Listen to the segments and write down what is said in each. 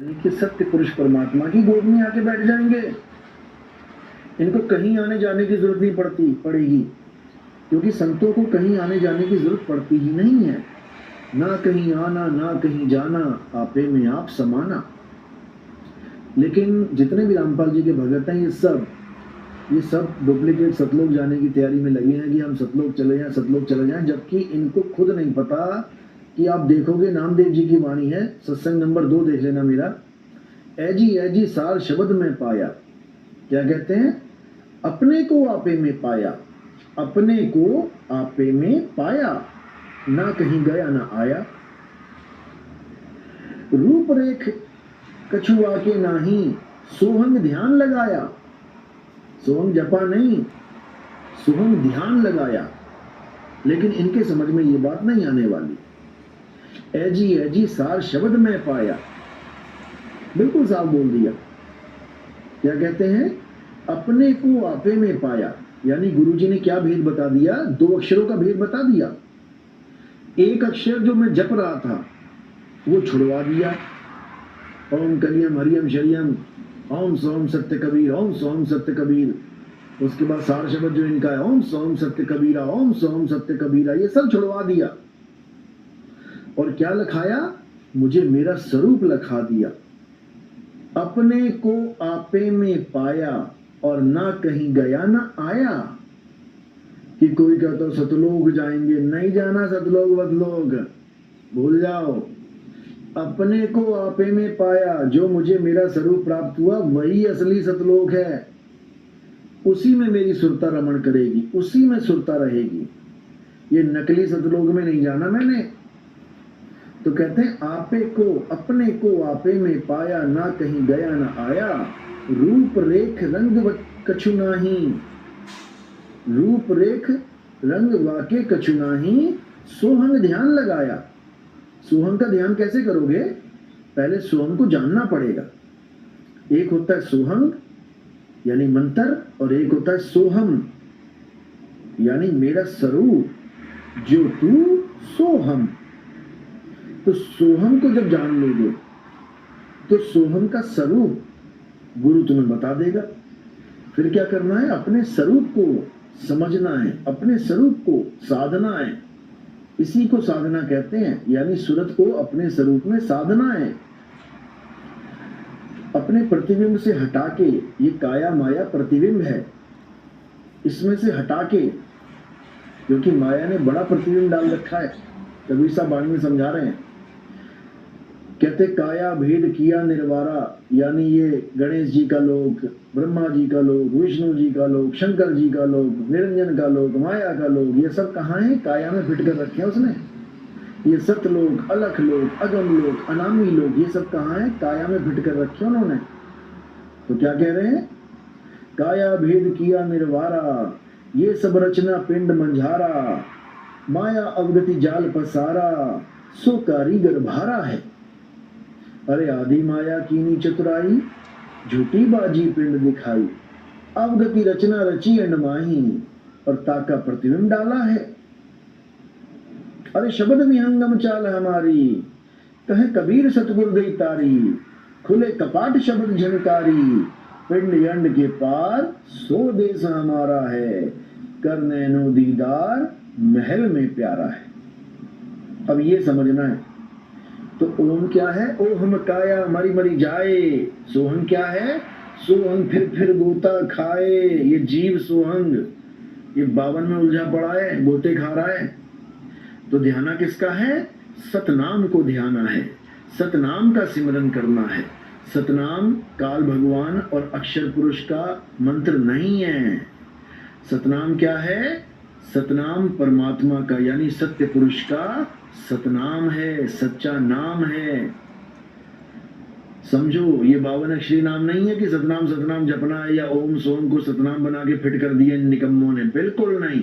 यानी कि सत्य पुरुष परमात्मा की गोद में आके बैठ जाएंगे। इनको कहीं आने जाने की जरूरत नहीं पड़ेगी, क्योंकि संतों को कहीं आने जाने की जरूरत पड़ती ही नहीं है। ना कहीं आना ना कहीं जाना, आपे में आप समाना। लेकिन जितने भी रामपाल जी के भगत हैं, ये सब डुप्लीकेट सतलोक जाने की तैयारी में लगे हैं कि हम सतलोक चले जाएं, जबकि इनको खुद नहीं पता कि आप देखोगे नामदेव जी की वाणी है, सत्संग नंबर 2 देख लेना मेरा। ऐजी सार शब्द में पाया, क्या कहते हैं? अपने को आपे में पाया, अपने को आपे में पाया, ना कहीं गया ना आया। रूप रेख कछुआ के नाही, सोहंग ध्यान लगाया। सोहंग जपा नहीं, सोहंग ध्यान लगाया। लेकिन इनके समझ में ये बात नहीं आने वाली। ऐजी सार शब्द में पाया, बिल्कुल साफ बोल दिया। क्या कहते हैं? अपने को आपे में पाया, यानी गुरुजी ने क्या भेद बता दिया? 2 अक्षरों का भेद बता दिया। एक अक्षर जो मैं जप रहा था वो छुड़वा दिया। ओम कलियम हरियम शरियम, ओम सोम सत्य कबीर, ओम सोम सत्य कबीर। उसके बाद सार शब्द जो इनका है, ओम सोम सत्य कबीरा, ओम सोम सत्य कबीरा, ये सब छुड़वा दिया। और क्या लिखाया? मुझे मेरा स्वरूप लिखा दिया। अपने को आपे में पाया और ना कहीं गया ना आया। कि कोई कहता सतलोक जाएंगे, नहीं जाना सतलोक बतलोक, भूल जाओ। अपने को आपे में पाया, जो मुझे मेरा स्वरूप प्राप्त हुआ वही असली सतलोक है। उसी में मेरी सुरता रमण करेगी, उसी में सुरता रहेगी। ये नकली सतलोक में नहीं जाना मैंने। तो कहते हैं आपे को, अपने को आपे में पाया, ना कहीं गया ना आया। रूप रेख रंग कछु नाही, रूप रेख रंग वाके कछु नाही, सोहंग ध्यान लगाया। सोहंग का ध्यान कैसे करोगे? पहले सोहंग को जानना पड़ेगा। एक होता है सोहंग यानी मंत्र, और एक होता है सोहम यानी मेरा स्वरूप, जो तू सोहम। तो सोहम को जब जान लोगे तो सोहम का स्वरूप गुरु तुम्हें बता देगा। फिर क्या करना है? अपने स्वरूप को समझना है, अपने स्वरूप को साधना है। इसी को साधना कहते हैं, यानी सूरत को अपने स्वरूप में साधना है। अपने प्रतिबिंब से हटा के, ये काया माया प्रतिबिंब है, इसमें से हटा के, क्योंकि माया ने बड़ा प्रतिबिंब डाल रखा है। कबीर साहब वाणी में समझा रहे हैं, कहते काया भेद किया निर्वारा, यानी ये गणेश जी का लोक, ब्रह्मा जी का लोक, विष्णु जी का लोक, शंकर जी का लोक, निरंजन का लोक, माया का लोक, ये सब कहाँ है? काया में फिट कर रखे हैं उसने। ये सतलोक, अलख लोक, अगम लोक, अनामी लोक, ये सब कहाँ है? काया में फिट कर रखे उन्होंने। तो क्या कह रहे हैं? काया भेद किया निर्वारा, ये सब रचना पिंड मंझारा, माया अवगति जाल पसारा, सो कारीगर भारा है। अरे आदि माया कीनी चतुराई, झूठी बाजी पिंड दिखाई, अवगति रचना रची अंडमाही, और ताका प्रतिबिंब डाला है। अरे शब्द विहंगम चाल हमारी, कहे कबीर सतगुर गई तारी, खुले कपाट शब्द झनकारी, पिंड यंड के पार सो देश हमारा है, कर नैनो दीदार महल में प्यारा है। अब ये समझना है। तो ओम क्या है? ओहम काया मरी मरी जाए। सोहंग क्या है? सोहंग फिर गोता खाए। ये जीव सोहंग, ये 52 में उलझा पड़ा है, गोते खा रहा है। तो ध्याना किसका है? सतनाम को ध्याना है, सतनाम का सिमरन करना है। सतनाम काल भगवान और अक्षर पुरुष का मंत्र नहीं है। सतनाम क्या है? सतनाम परमात्मा का, यानी सत्य पुरुष का सतनाम है, सच्चा नाम है। समझो, ये 52 अक्षरी नाम नहीं है कि सतनाम सतनाम जपना है, या ओम सोम को सतनाम बना के फिट कर दिए निकम्मों ने। बिल्कुल नहीं।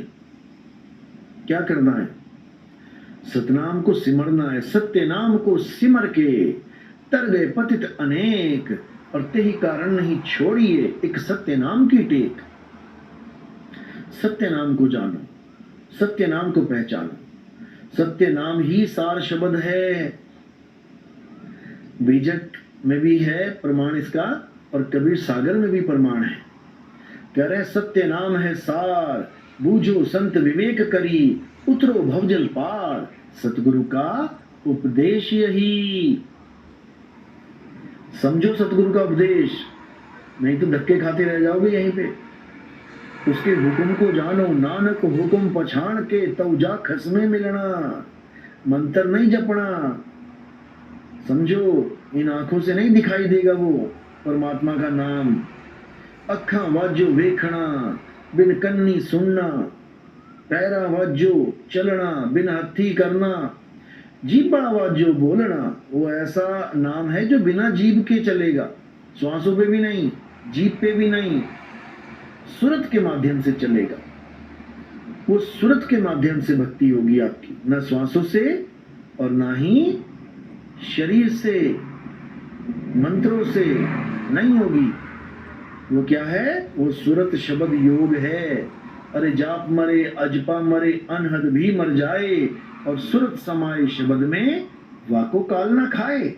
क्या करना है? सतनाम को सिमरना है। सत्य नाम को सिमर के तर गए पतित अनेक, और ते ही कारण नहीं छोड़िए एक सत्य नाम की टेक। सत्य नाम को जानो, सत्य नाम को पहचानो। सत्य नाम ही सार शब्द है। बीजक में भी है प्रमाण इसका, और कबीर सागर में भी प्रमाण है। कह रहे सत्य नाम है सार, बूझो संत विवेक करी, उतरो भवजल पार, सतगुरु का उपदेश यही। समझो सतगुरु का उपदेश, नहीं तो धक्के खाते रह जाओगे यहीं पे। उसके हुक्म को जानो, नानक हुक्म पछाण के, तब जा खसमे मिलना, मंत्र नहीं जपना। समझो, इन आंखों से नहीं दिखाई देगा वो परमात्मा का नाम। अखा वाजो वेखना, बिन कन्नी सुनना, पैरा वाजो चलना, बिन हथी करना, जीभा वाजो बोलना। वो ऐसा नाम है जो बिना जीभ के चलेगा, श्वासों पे भी नहीं, जीभ पे भी नहीं, सुरत के माध्यम से चलेगा। वो सुरत के माध्यम से भक्ति होगी आपकी, न श्वासों से और ना ही शरीर से, मंत्रों से नहीं होगी। वो क्या है? वो सुरत शब्द योग है। अरे जाप मरे अजपा मरे, अनहद भी मर जाए, और सुरत समाये शब्द में वाको काल ना खाए।